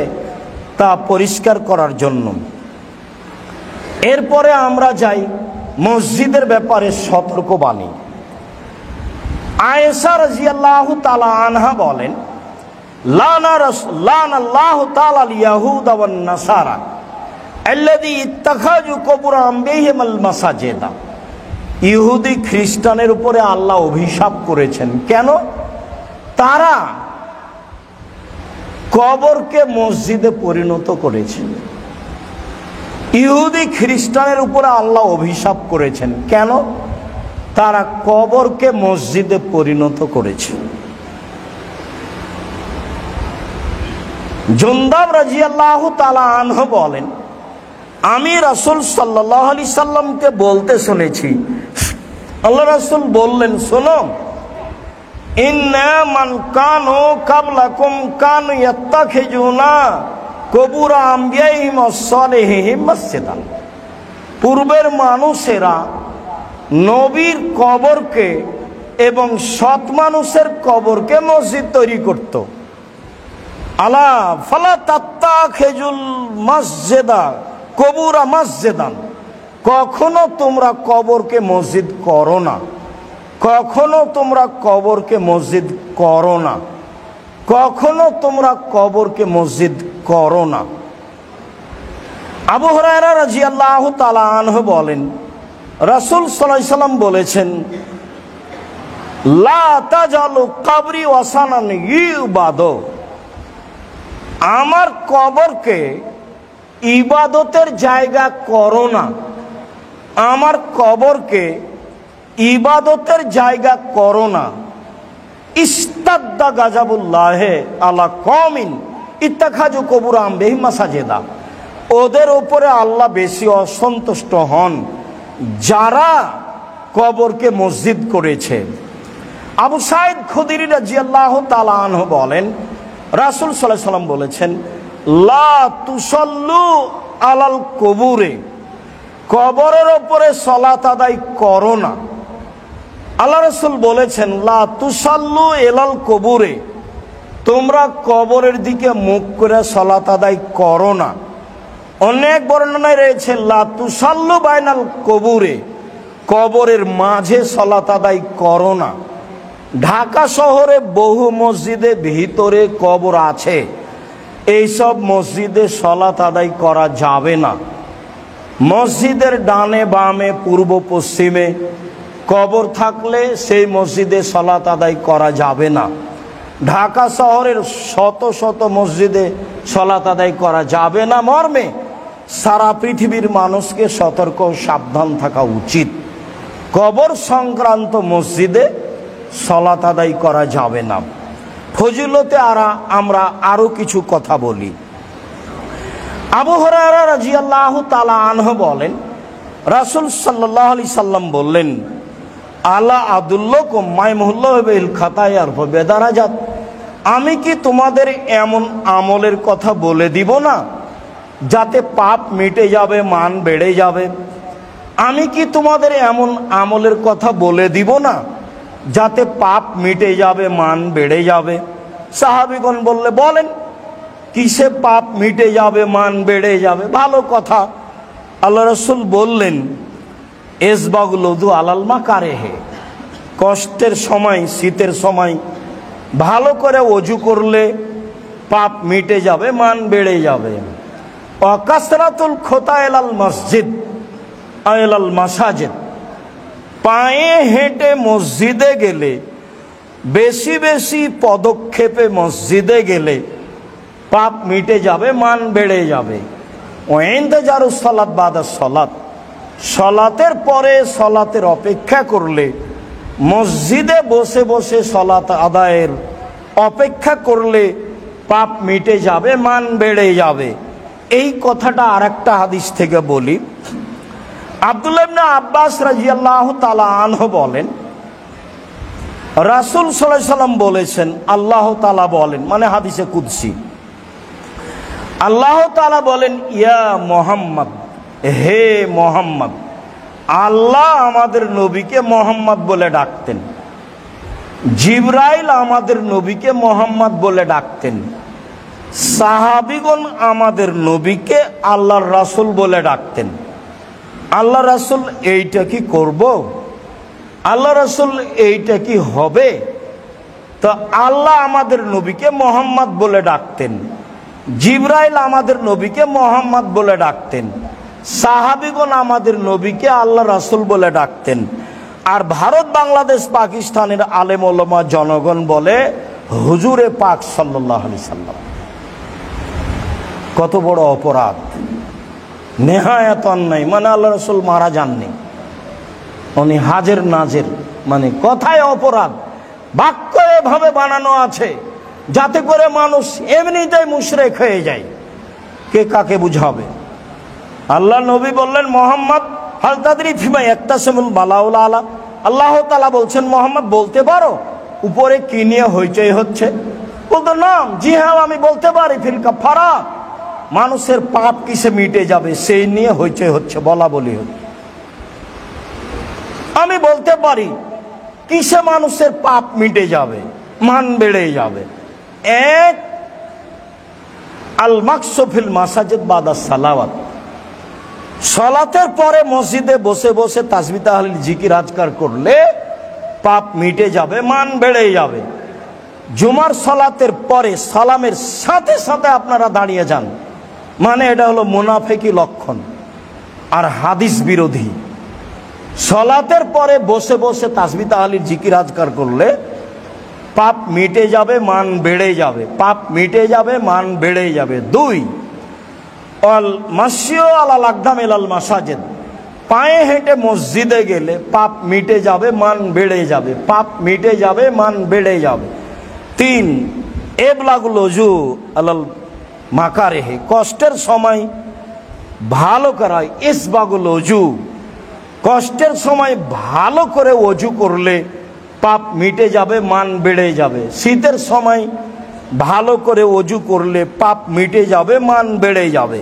তা পরিষ্কার করার জন্য। এরপরে আমরা যাই মসজিদের ব্যাপারে সতর্কবাণী। আয়েশা রাদিয়াল্লাহু তাআলা আনহা বলেন, লানাল্লাহু তাআলা আল-ইয়াহুদা ওয়ান নাসারা আল্লাযী ইত্তাখাযু কুবুর আনবিহিমাল মাসাজিদা। ইহুদি খ্রিস্টানের উপরে আল্লাহ অভিশাপ করেছেন। কেন? তারা কবরকে মসজিদে পরিণত করেছে। ইহুদি খ্রিস্টানের উপরে আল্লাহ অভিশাপ করেছেন। কেন? তারা কবরকে মসজিদে পরিণত করেছে। জুনদাব রাদিয়াল্লাহু তাআলা আনহু বলেন, আমি রাসূল সাল্লাল্লাহু আলাইহি সাল্লামকে বলতে শুনেছি, আল্লাহ রাসূল বললেন, শোনো, ইন্না মান কানু কাবলাকুম কানু ইয়াত্তাখিজুনা কুবুর আম্বিয়াইহিম ওয়াস-সালিহিম মসজিদান। পূর্বের মানুষেরা নবীর কবরকে এবং সৎ মানুষের কবরকে মসজিদ তৈরি করত। আলা ফালা তাত্তাখিজুল মসজিদা কবুরা মসজিদান। কখনো তোমরা কবরকে মসজিদ করো না, কখনো তোমরা কবরকে মসজিদ করো না, কখনো তোমরা কবরকে মসজিদ করো না। আবু হুরায়রা রাদিয়াল্লাহু তাআলা আনহু বলেন, রাসূল সাল্লাল্লাহু আলাইহি সাল্লাম বলেছেন, লা তাজালু কবরি ওয়াসানান ইউবাদু। আমার কবরকে ইবাদতের জায়গা করো না, আমার কবরকে ইবাদতের জায়গা করো না। ইস্তাদ্দা গাজাবুল্লাহে আলা কওমিন ইত্তাখাযু কুবুর আনবিহিম মাসাজিদা। ওদের উপরে আল্লাহ বেশি অসন্তুষ্ট হন যারা কবরকে মসজিদ করেছে। আবু সাঈদ খুদরি রাদিয়াল্লাহু তাআলা আনহু বলেন, রাসূল সাল্লাল্লাহু আলাইহি সাল্লাম বলেছেন, লা তুসাল্লু আলাল কুবুরে। কবরের উপরে সালাত আদায় করো না। আল্লাহ রাসূল বলেছেন, লা তুসাল্লু ইলাল কুবুরে। তোমরা কবরের দিকে মুখ করে সালাত আদায় করো না। অনেক বর্ণনায় রয়েছে লা তুসাল্লু বাইনাল কুবুরে। কবরের মাঝে সালাত আদায় করো না। ঢাকা শহরে বহু মসজিদে ভিতরে কবর আছে, এইসব মসজিদে সালাত আদায় করা যাবে না। মসজিদের ডানে বামে পূর্ব পশ্চিমে কবর থাকলে সেই মসজিদে সালাত আদায় করা যাবে না। ঢাকা শহরের শত শত মসজিদে সালাত আদায় করা যাবে না মর্মে সারা পৃথিবীর মানুষকে সতর্ক সাবধান থাকা উচিত। কবর সংক্রান্ত মসজিদে সালাত আদায় করা যাবে না। ফজিলতে আমরা আরো কিছু কথা বলি। আবু হুরায়রা রাদিয়াল্লাহু তাআলা আনহু বলেন, রাসূল সাল্লাল্লাহু আলাইহি সাল্লাম বললেন, আলা আদুল্লাকুম মাইমুল্লাহু বিল খাতায়ার বেদারাজাত, আমি কি তোমাদের এমন আমলের কথা বলে দিব না যাতে পাপ মিটে যাবে, মান বেড়ে যাবে? আমি কি তোমাদের এমন আমলের কথা বলে দিব না যাতে পাপ মিটে যাবে, মান বেড়ে যাবে? সাহাবীগণ বললে, বলেন কিসে পাপ মিটে যাবে, মান বেড়ে যাবে? ভালো কথা। আল্লাহ রাসূল বললেন, ইসবাগুল উযু আলাল মাকারিহি, কষ্টের সময়, শীতের সময় ভালো করে ওযু করলে পাপ মিটে যাবে, মান বেড়ে যাবে। ওয়া কাসরাতুল খুতা ইলাল মসজিদ ইলাল মাসাজিদ, পায়ে হেঁটে মসজিদে গেলে, বেশি বেশি পদক্ষেপে মসজিদে গেলে পাপ মিটে যাবে, মান বেড়ে যাবে। ওয়া ইনতিজারুস সালাত বাদা সালাত, সালাতের পরে সালাতের অপেক্ষা করলে, মসজিদে বসে বসে সালাত আদায়ের অপেক্ষা করলে পাপ মিটে যাবে, মান বেড়ে যাবে। এই কথাটা আরেকটা হাদিস থেকে বলি। আব্দুল্লাহ ইবনে আব্বাস রাদিয়াল্লাহু তাআলা আনহু বলেন, রাসূল সাল্লাল্লাহু আলাইহি সাল্লাম বলেছেন, আল্লাহ তাআলা বলেন, মানে হাদিসে কুদসি, আল্লাহ তাআলা বলেন, ইয়া মুহাম্মদ, হে মোহাম্মদ। আল্লাহ আমাদের নবীকে মোহাম্মদ বলে ডাকতেন, জিবরাইল আমাদের নবীকে মোহাম্মদ বলে ডাকতেন, সাহাবীগণ আমাদের নবীকে আল্লাহর রাসূল বলে ডাকতেন। আল্লাহ রাসূল এইটা কি করব? আল্লাহ রাসূল এইটা কি হবে? তো আল্লাহ আমাদের নবীকে মোহাম্মদ বলে ডাকতেন, জিবরাইল আমাদের নবীকে মোহাম্মদ বলে ডাকতেন, সাহাবীগণ আমাদের নবীকে আল্লাহ রাসূল বলে ডাকতেন। আর ভারত, বাংলাদেশ, পাকিস্তানের আলেম ওলামা জনগণ বলে হুজুরে পাক সাল্লাল্লাহু আলাইহি সাল্লাম। কত বড় অপরাধ, নেহায়াত অন্যায়। মানে আল্লাহ রাসূল মারা যাননি, উনি হাজের নাজের, মানে কথায় অপরাধ, বাক্য এভাবে বানানো আছে যাতে করে মানুষ এমনিতেই মুশরিক হয়ে যায়। কে কাকে বুঝাবে? আল্লাহ নবী বললেন, মোহাম্মদ হাল তাদরি ফিমা ইয়াকতাসিমুল বালাউল আলা, আল্লাহ তাআলা বলছেন, মোহাম্মদ বলতে পারো উপরে কি নিয়ে হইচই হচ্ছে? বলতো, না, জি হ্যাঁ আমি বলতে পারি। ফিল কাফারা, মানুষের পাপ কিসে মিটে যাবে সেই নিয়ে হইচই হচ্ছে, বলা বলি হচ্ছে। আমি বলতে পারি কিসে মানুষের পাপ মিটে যাবে, মান বেড়ে যাবে। এক, আল মাকসু ফিল মাসাজিদ বাদা সালাওয়াত, সালাতের পরে মসজিদে বসে বসে তাসবিহ তাহলিল জিকির আজকার করলে পাপ মিটে যাবে, মান বেড়ে যাবে। জুমার সালাতের পরে সালামের সাথে সাথে আপনারা দাঁড়িয়ে যান, মানে এটা হলো মুনাফিকি লক্ষণ আর হাদিস বিরোধী। সালাতের পরে বসে বসে তাসবিহ তাহলিল জিকির আজকার করলে পাপ মিটে যাবে, মান বেড়ে যাবে, পাপ মিটে যাবে, মান বেড়ে যাবে। দুই, অল মাসিও আলাল আকদাম ইলাল মাসাজিদ, পায়ে হেঁটে মসজিদে গেলে পাপ মিটে যাবে, মান বেড়ে যাবে, পাপ মিটে যাবে, মান বেড়ে যাবে। তিন, এবলাগুল ওযু আলাল মাকারিহি, কষ্টের সময় ভালো করা, ইসবাগুল ওযু, কষ্টের সময় ভালো করে ওযু করলে পাপ মিটে যাবে, মান বেড়ে যাবে। শীতের সময় ভালো করে ওযু করলে পাপ মিটে যাবে, মান বেড়ে যাবে।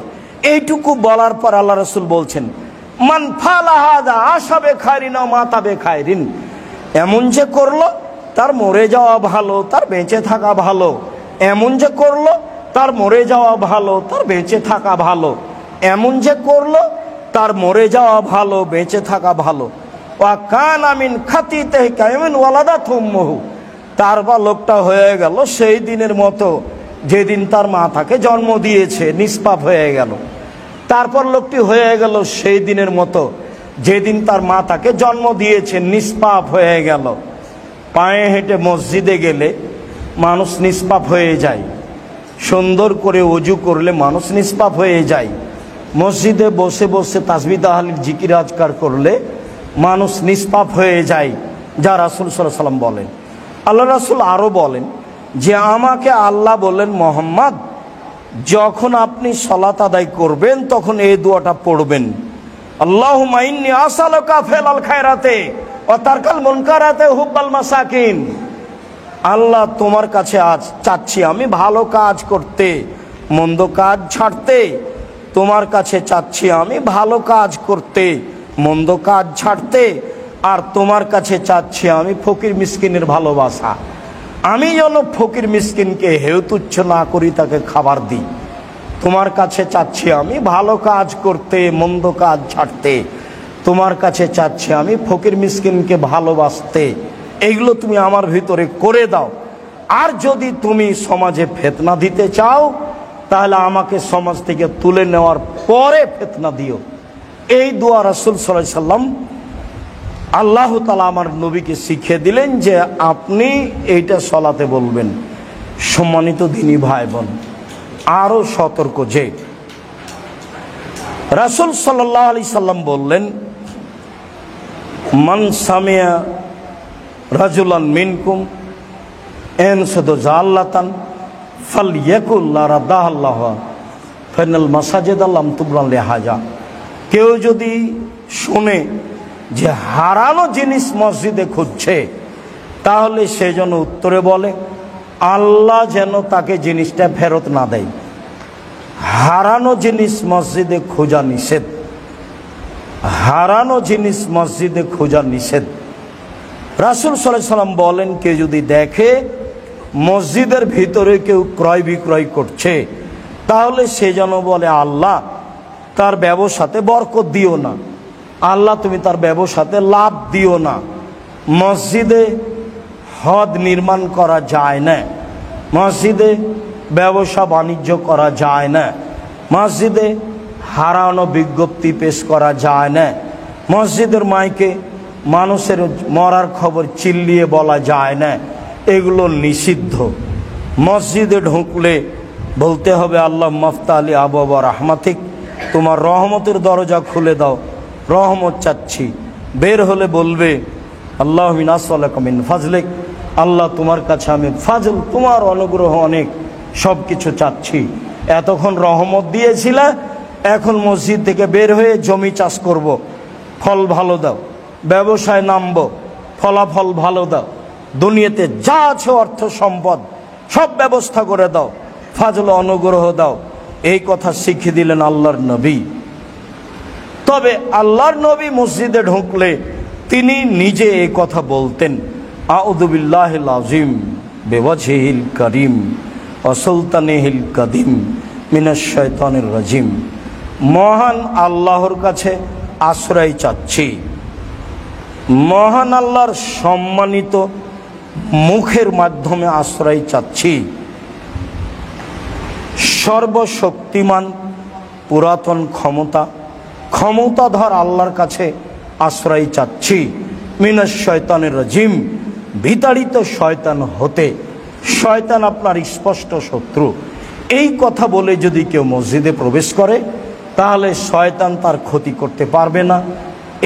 এইটুকু বলার পর আল্লাহ রাসূল বলছেন, মান ফালা হাযা আশাবে খায়রিন ওয়া মাতাবে খায়রিন, এমন যে করলো তার মরে যাওয়া ভালো, তার বেঁচে থাকা ভালো। এমন যে করলো তার মরে যাওয়া ভালো, তার বেঁচে থাকা ভালো। এমন যে করলো তার মরে যাওয়া ভালো, বেঁচে থাকা ভালো। ওয়া কানা মিন খাতিতিহি কায়মিন ওয়ালাদাতহু উম্মুহু, তার বা লোকটা হয়ে গেল সেই দিনের মতো যেদিন তার মা তাকে জন্ম দিয়েছে, নিষ্পাপ হয়ে গেল। তারপর লোকটি হয়ে গেল সেই দিনের মতো যেদিন তার মা তাকে জন্ম দিয়েছে, নিষ্পাপ হয়ে গেল। পায়ে হেঁটে মসজিদে গেলে মানুষ নিষ্পাপ হয়ে যায়, সুন্দর করে ওযু করলে মানুষ নিষ্পাপ হয়ে যায়, মসজিদে বসে বসে তাসবিহ তাহলিল জিকির আজকার করলে মানুষ নিষ্পাপ হয়ে যায়, যা রাসূল সাল্লাল্লাহু আলাইহি ওয়াসাল্লাম বলেন। আল্লাহ রাসূল আরও বলেন যে আমাকে আল্লাহ বললেন, মুহাম্মদ যখন আপনি সালাত আদায় করবেন তখন এই দোয়াটা পড়বেন, আল্লাহুম্মা ইন্নী আসআলুকা ফিল খায়রাতি ওয়া তারকাল মুনকারাতি হুব্বাল মাসাকিন। আল্লাহ তোমার কাছে আজ চাচ্ছি আমি ভালো কাজ করতে, মন্দ কাজ ছাড়তে। তোমার কাছে চাচ্ছি আমি ভালো কাজ করতে, মন্দ কাজ ছাড়তে। আর তোমার কাছে চাচ্ছি আমি ফকির মিসকিনের ভালোবাসা, আমি যেন ফকির মিসকিনকে হেয় তুচ্ছ না করি, তাকে খাবার দিই। তোমার কাছে চাচ্ছি আমি ভালো কাজ করতে, মন্দ কাজ ছাড়তে। তোমার কাছে চাচ্ছি আমি ফকির মিসকিনকে ভালোবাসতে। এইগুলো তুমি আমার ভিতরে করে দাও। আর যদি তুমি সমাজে ফিতনা দিতে চাও তাহলে আমাকে সমাজ থেকে তুলে নেওয়ার পরে ফিতনা দিও। এই দোয়া রাসূল সাল্লাল্লাহু আলাইহি সাল্লাম আল্লাহ তাআলা আমার নবীকে শিখিয়ে দিলেন যে আপনি এইটা সালাতে বলবেন। সম্মানিত দ্বীনি ভাই বোন, আরও সতর্ক যে রাসূল সাল্লাল্লাহু আলাইহি সাল্লাম বললেন, মান সামিয়া রাজুলান মিনকুম ইয়ানসুদু জাল্লাতান ফালইয়াকুল লা রাদাল্লাহ ফাইনাল মাসাজিদ লাম তুবরা লিহাজা। কেউ যদি শুনে যে হারানো জিনিস মসজিদে খুঁজছে তাহলে সে যেন উত্তরে বলে আল্লাহ যেন তাকে জিনিসটা ফেরত না দেয়। হারানো জিনিস মসজিদে খোঁজা নিষেধ, হারানো জিনিস মসজিদে খোঁজা নিষেধ। রাসূল সাল্লাল্লাহু আলাইহি সাল্লাম বলেন কেউ যদি দেখে মসজিদের ভিতরে কেউ ক্রয় বিক্রয় করছে তাহলে সে যেন বলে আল্লাহ তার ব্যবসাতে বরকত দিও না, আল্লাহ তুমি তার ব্যবসাতে লাভ দিও না। মসজিদে হদ নির্মাণ করা যায় না, মসজিদে ব্যবসা বাণিজ্য করা যায় না, মসজিদে হারানো বিজ্ঞপ্তি পেশ করা যায় না, মসজিদের মাইকে মানুষের মরার খবর চিল্লিয়ে বলা যায় না, এগুলো নিষিদ্ধ। মসজিদে ঢুকলে বলতে হবে আল্লাহ মাফতালি আবওয়াবা রাহমাতিক, তোমার রহমতের দরজা খুলে দাও, রহমত চাচ্ছি। বের হলে বলবে আল্লাহুম্মা নাসআলুকা মিন ফাজলিক, আল্লাহ তোমার কাছে আমি ফাজল, তোমার অনুগ্রহ অনেক, সব কিছু চাচ্ছি। এতক্ষণ রহমত দিয়েছিলে, এখন মসজিদ থেকে বের হয়ে জমি চাষ করব, ফল ভালো দাও, ব্যবসায় নামবো, ফলাফল ভালো দাও, দুনিয়াতে যা আছে অর্থ সম্পদ সব ব্যবস্থা করে দাও, ফাজল অনুগ্রহ দাও। এই কথা শিখিয়ে দিলেন আল্লাহর নবী। তবে আল্লাহর নবী মসজিদে ঢুকলে তিনি নিজে এই কথা বলতেন, আউযু বিল্লাহিল আযীম বিওয়াজহিল কারীম ওয়া সুলতানিহিল কাদিম মিনাশ শাইতানির রাজিম। মহান আল্লাহর কাছে আশ্রয় চাচ্ছি, মহান আল্লাহর সম্মানিত মুখের মাধ্যমে আশ্রয় চাচ্ছি, সর্বশক্তিমান পুরাতন ক্ষমতাধর আল্লাহর কাছে আশ্রয় চাচ্ছি, মিনাশ শয়তানির রাজিম, বিতাড়িত শয়তান হতে। শয়তান আপনার স্পষ্ট শত্রু। এই কথা বলে যদি কেউ মসজিদে প্রবেশ করে তাহলে শয়তান তার ক্ষতি করতে পারবে না।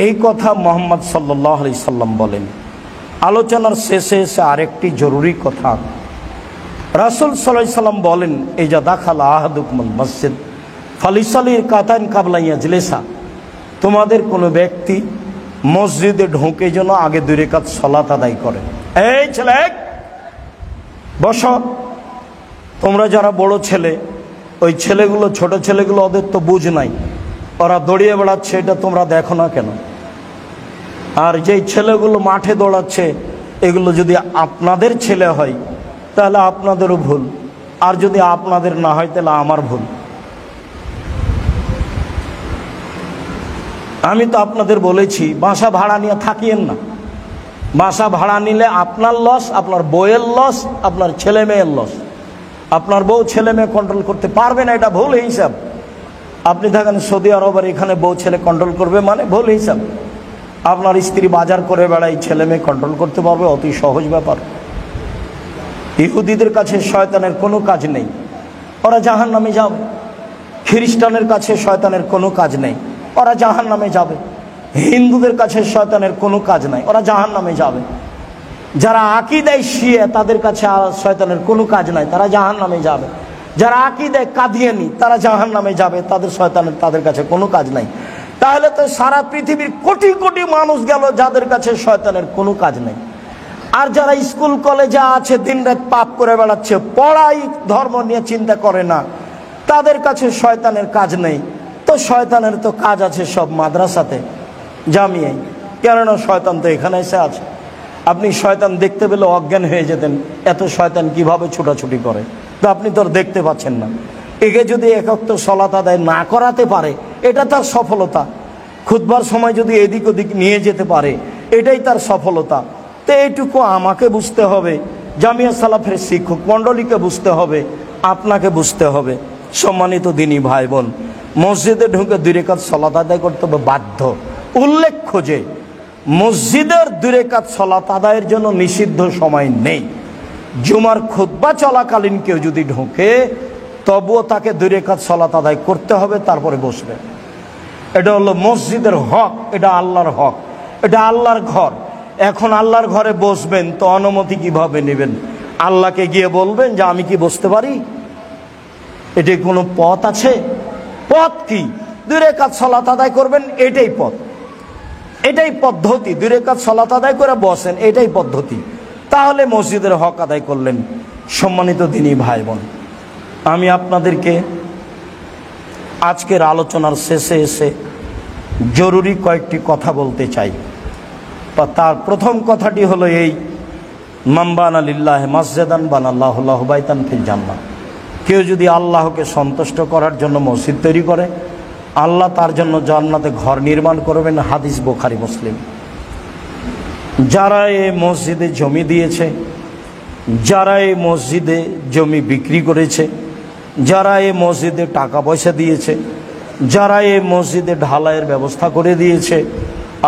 এই কথা মুহাম্মদ সাল্লাল্লাহু আলাইহি সাল্লাম বলেন। আলোচনার শেষে এসে আরেকটি জরুরি কথা, রাসূল সাল্লাল্লাহু আলাইহি সাল্লাম বলেন, ইজা দাখালা আহাদুকুমুল মসজিদ ফালিসাল্লি রাকাতাইন কাবলা ইয়াজলিসা, তোমাদের কোনো ব্যক্তি মসজিদে ঢোকে যেন আগে 2 রাকাত সালাত আদায় করে। এই ছেলে বসো, তোমরা যারা বড় ছেলে, ওই ছেলেগুলো ছোট ছেলেগুলো ওদের তো বুঝ নাই, ওরা দৌড়িয়ে বেড়াচ্ছে, এটা তোমরা দেখো না কেন? আর যেই ছেলেগুলো মাঠে দৌড়াচ্ছে এগুলো যদি আপনাদের ছেলে হয় তাহলে আপনাদেরও ভুল, আর যদি আপনাদের না হয় তাহলে আমার ভুল। আমি তো আপনাদের বলেছি বাসা ভাড়া নিয়ে থাকিয়েন না। বাসা ভাড়া নিলে আপনার লস, আপনার বউয়ের লস, আপনার ছেলে মেয়ের লস। আপনার বউ ছেলে মেয়ে কন্ট্রোল করতে পারবে না, এটা ভুল হিসাব। আপনি থাকেন সৌদি আরবের, এখানে বউ ছেলে কন্ট্রোল করবে মানে ভুল হিসাব। আপনার স্ত্রী বাজার করে বেড়ায়, ছেলে মেয়ে কন্ট্রোল করতে পারবে, অতি সহজ ব্যাপার। ইহুদিদের কাছে শয়তানের কোনো কাজ নেই, ওরা জাহান্নামে যাবে। খ্রিস্টানের কাছে শয়তানের কোনো কাজ নেই, ওরা জাহান্নামে যাবে। হিন্দুদের কাছে শয়তানের কোনো কাজ নাই, ওরা জাহান্নামে যাবে। যারা আকীদায় শিয়া তাদের কাছে শয়তানের কোনো কাজ নাই, তারা জাহান্নামে যাবে। যারা আকীদায় কাদিয়ানী তারা জাহান্নামে যাবে, তাদের কাছে কোনো কাজ নাই। তাহলে তো সারা পৃথিবীর কোটি কোটি মানুষ গেল যাদের কাছে শয়তানের কোনো কাজ নেই। আর যারা স্কুল কলেজে আছে, দিনরাত পাপ করে বেড়াচ্ছে, পড়াই ধর্ম নিয়ে চিন্তা করে না, তাদের কাছে শয়তানের কাজ নেই। তো শয়তানের তো কাজ আছে সব মাদ্রাসাতে, জামিয়ায়। কেননা শয়তান তো এখানে এসে আছে। আপনি শয়তান দেখতে পেলে অজ্ঞান হয়ে যেতেন, এত শয়তান কিভাবে ছুটাছুটি করে। তো আপনি তো আর দেখতে পাচ্ছেন না। একে যদি একক তো সলাত আদায় না করাতে পারে, এটা তার সফলতা। খুতবার সময় যদি এদিক ওদিক নিয়ে যেতে পারে, এটাই তার সফলতা। তো এইটুকু আমাকে বুঝতে হবে, জামিয়া সালাফের শিক্ষক মণ্ডলীকে বুঝতে হবে, আপনাকে বুঝতে হবে। সম্মানিত দিনী ভাই বোন, মসজিদে ঢুকে 2 রাকাত সালাত আদায় করতে হবে বাধ্য। উল্লেখ্য যে মসজিদের 2 রাকাত সালাত আদায়ের জন্য নিষিদ্ধ সময় নেই। জুমার খুতবা চলাকালীন কেউ যদি ঢোকে, তবুও তাকে 2 রাকাত সালাত আদায় করতে হবে, তারপরে বসবে। এটা হলো মসজিদের হক, এটা আল্লাহর হক, এটা আল্লাহর ঘর। এখন আল্লাহর ঘরে বসবেন তো অনুমতি কিভাবে নেবেন? আল্লাহকে গিয়ে বলবেন যে আমি কি বসতে পারি? এটি কোনো পথ আছে? পথ কি? 2 রাকাত সালাত আদায় করবেন, এটাই পথ, এটাই পদ্ধতি। 2 রাকাত সালাত আদায় করে বসেন, এটাই পদ্ধতি। তাহলে মসজিদের হক আদায় করলেন। সম্মানিত দিনী ভাই বোন, আমি আপনাদেরকে আজকের আলোচনার শেষে এসে জরুরি কয়েকটি কথা বলতে চাই। তার প্রথম কথাটি হলো এই, মান বানা লিল্লাহি মাসজিদান বানাল্লাহু লাহু বাইতান ফিল জান্নাহ। কেউ যদি আল্লাহকে সন্তুষ্ট করার জন্য মসজিদ তৈরি করে, আল্লাহ তার জন্য জান্নাতে ঘর নির্মাণ করবেন। হাদিস বুখারী মুসলিম। যারা এই মসজিদে জমি দিয়েছে, যারা এই মসজিদে জমি বিক্রি করেছে, যারা এই মসজিদে টাকা পয়সা দিয়েছে, যারা এই মসজিদে ঢালাইয়ের ব্যবস্থা করে দিয়েছে,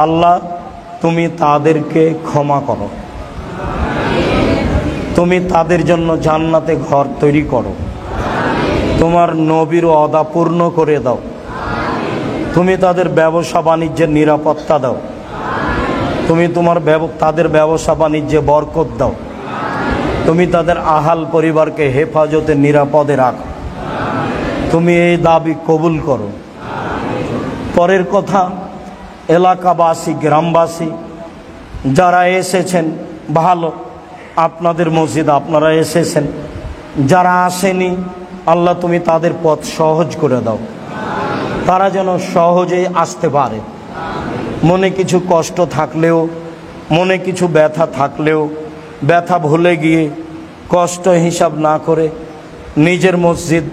আল্লাহ তুমি তাদেরকে ক্ষমা করো, তুমি তাদের জন্য জান্নাতে ঘর তৈরি করো, তোমার নবীর ওয়াদা পূর্ণ করে দাও, তুমি তাদের ব্যবসা বাণিজ্যের নিরাপত্তা দাও, তুমি তাদের ব্যবসা বাণিজ্যে বরকত দাও, তুমি তাদের আহাল পরিবারকে হেফাজতে নিরাপদে রাখো, তুমি এই দাবি কবুল করো। পরের কথা, এলাকাবাসী গ্রামবাসী যারা এসেছেন, ভালো, আপনাদের মসজিদ আপনারা এসেছেন। যারা আসেনি, আল্লাহ তুমি তাদের পথ সহজ করে দাও, তারা যেন সহজেই আসতে পারে। মনে কিছু কষ্ট থাকলেও, মনে কিছু ব্যথা থাকলেও, ব্যথা ভুলে গিয়ে কষ্ট হিসাব না করে নিজের মসজিদ,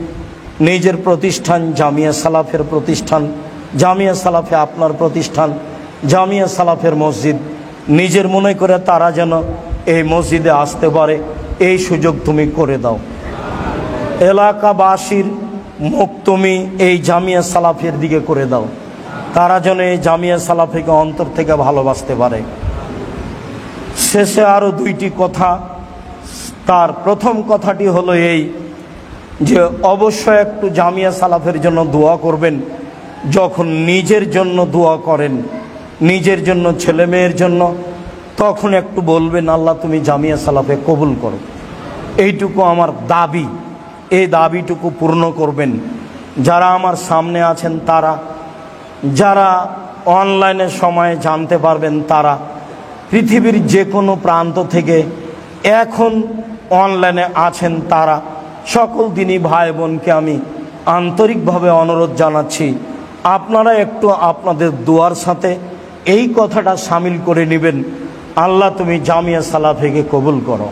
নিজের প্রতিষ্ঠান, জামিয়া সালাফের প্রতিষ্ঠান, জামিয়া সালাফে আপনার প্রতিষ্ঠান, জামিয়া সালাফের মসজিদ নিজের মনে করে তারা যেন এই মসজিদে আসতে পারে, এই সুযোগ তুমি করে দাও। এলাকাবাসীর মুখ তুমি এই জামিয়া সালাফের দিকে করে দাও, তারা যেন এই জামিয়া সালাফিকে অন্তর থেকে ভালোবাসতে পারে। শেষে আরও 2টি কথা। তার প্রথম কথাটি হলো এই যে অবশ্যই একটু জামিয়া সালাফের জন্য দোয়া করবেন। যখন নিজের জন্য দোয়া করেন, নিজের জন্য, ছেলে মেয়ের জন্য, তখন একটু বলবেন আল্লাহ তুমি জামিয়া সালাফে কবুল করো। এইটুকু আমার দাবি, এই দাবিটুকু পূর্ণ করবেন। যারা আমার সামনে আছেন তারা, যারা অনলাইনে সময়ে জানতে পারবেন তারা, পৃথিবীর যে কোনো প্রান্ত থেকে এখন অনলাইনে আছেন তারা, সকল দিনী ভাই বোনকে আমি আন্তরিকভাবে অনুরোধ জানাচ্ছি, আপনারা একটু আপনাদের দোয়ার সাথে এই কথাটা সামিল করে নেবেন, আল্লাহ তুমি জামিয়া সালাফিকে কবুল করো,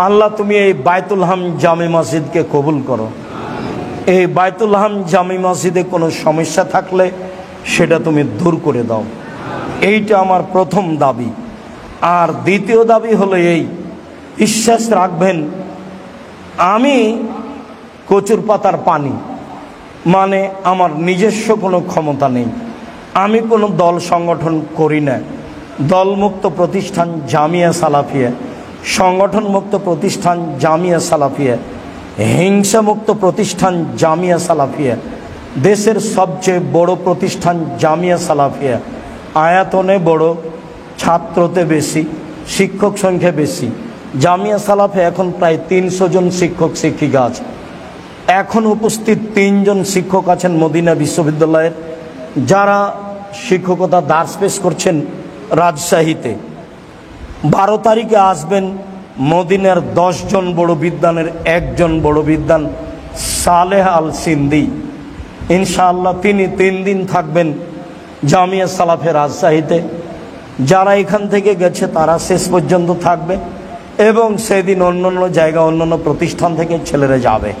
আল্লাহ তুমি এই বাইতুল হাম জামি মসজিদকে কবুল করো। এই বাইতুল হাম জামি মসজিদে কোনো সমস্যা থাকলে সেটা তুমি দূর করে দাও। এইটা আমার প্রথম দাবি। আর দ্বিতীয় দাবি হলো এই, বিশ্বাস রাখবেন আমি কচুর পাতার পানি, মানে আমার নিজস্ব কোনো ক্ষমতা নেই, আমি কোনো দল সংগঠন করি না। দলমুক্ত প্রতিষ্ঠান জামিয়া সালাফিয়া, সংগঠনমুক্ত প্রতিষ্ঠান জামিয়া সালাফিয়া, হিংসামুক্ত প্রতিষ্ঠান জামিয়া সালাফিয়া, দেশের সবচেয়ে বড় প্রতিষ্ঠান জামিয়া সালাফিয়া, আয়াতনে বড়, ছাত্রতে বেশি, শিক্ষক সংখ্যা বেশি। জামিয়া সালাফিয়া এখন প্রায় 300 জন শিক্ষক শিক্ষিকা আছে। এখন উপস্থিত 3 জন শিক্ষক আছেন মদিনা বিশ্ববিদ্যালয়ের, যারা শিক্ষকতা দার্স পেশ করছেন রাজশাহীতে। 12 তারিখে আসবেন মদিনার 10 জন বড় বিদ্বানের একজন বড় বিদ্বান সালেহ আল সিন্দি। ইনশাআল্লাহ তিনি 3 দিন থাকবেন জামিয়া সালাফে রাজশাহীতে। যারা এখান থেকে গেছে তারা শেষ পর্যন্ত থাকবে এবং সেদিন অন্যান্য জায়গা, অন্যান্য প্রতিষ্ঠান থেকে ছেলেরা যাবে।